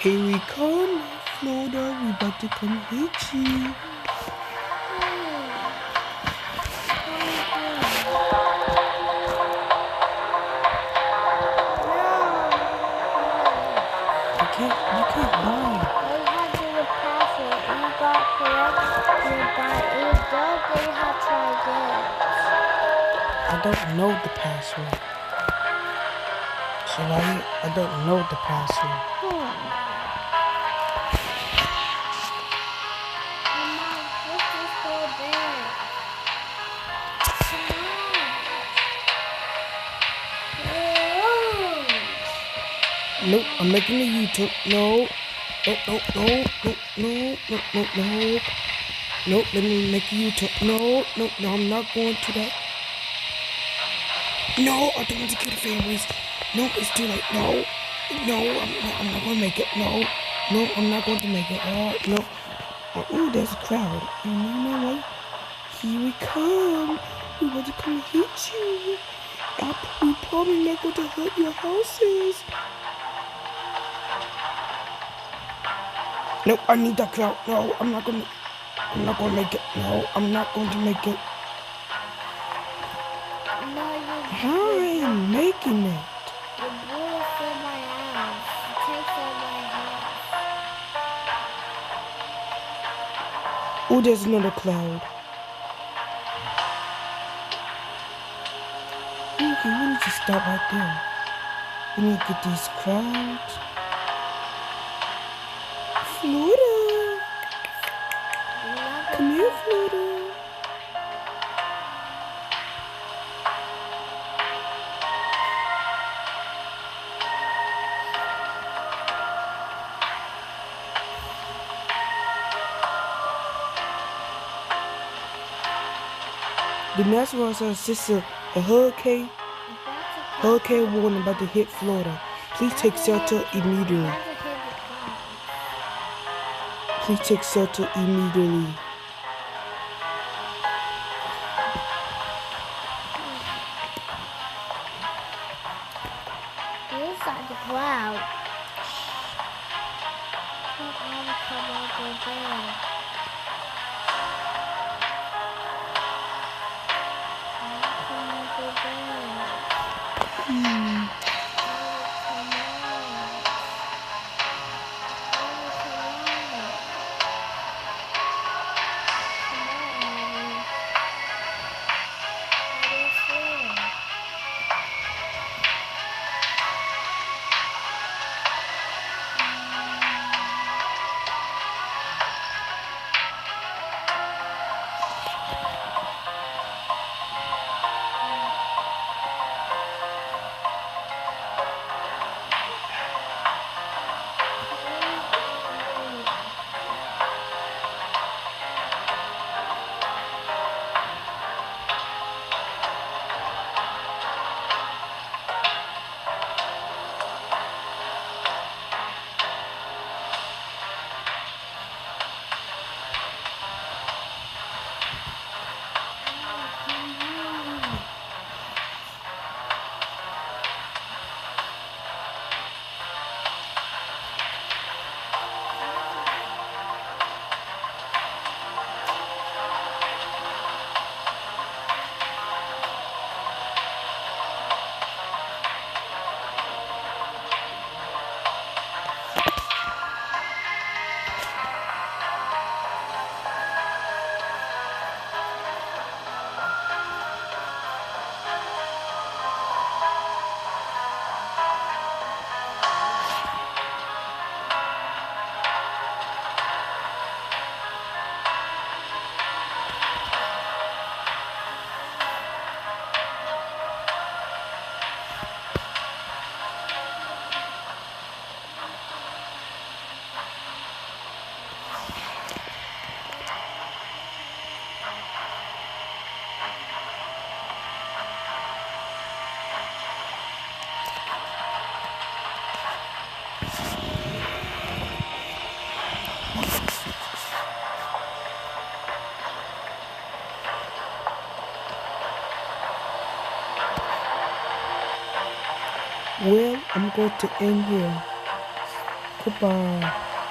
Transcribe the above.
Here we come, Florida. We about to come hit you. You can't buy. All you had to do was pass it, and you got correct. You buy it. You don't. Then you have to try again. I don't know the password. So I don't know the password. Nope, I'm making a YouTube. No. Nope, let me make a YouTube. No, I'm not going to that. No, I don't want to kill the families. No, it's too late. No, I'm not going to make it. No, I'm not going to make it. No. Ooh, there's a crowd. And you know what? Here we come. We want to come hit you. We probably not going to hurt your houses. Nope, I need that crowd. No, I'm not going to make it. No, I'm not going to make it. I'm making it. The bullet for my house. It takes on my house. Oh, there's another cloud. Okay, we need to stop right there. We need to get these crowds. Florida. Come here, Florida. The next one says, sister, a hurricane warning about to hit Florida. Please take shelter immediately. Please take shelter immediately. Inside the cloud. Come over there. Well, I'm going to end here. Goodbye.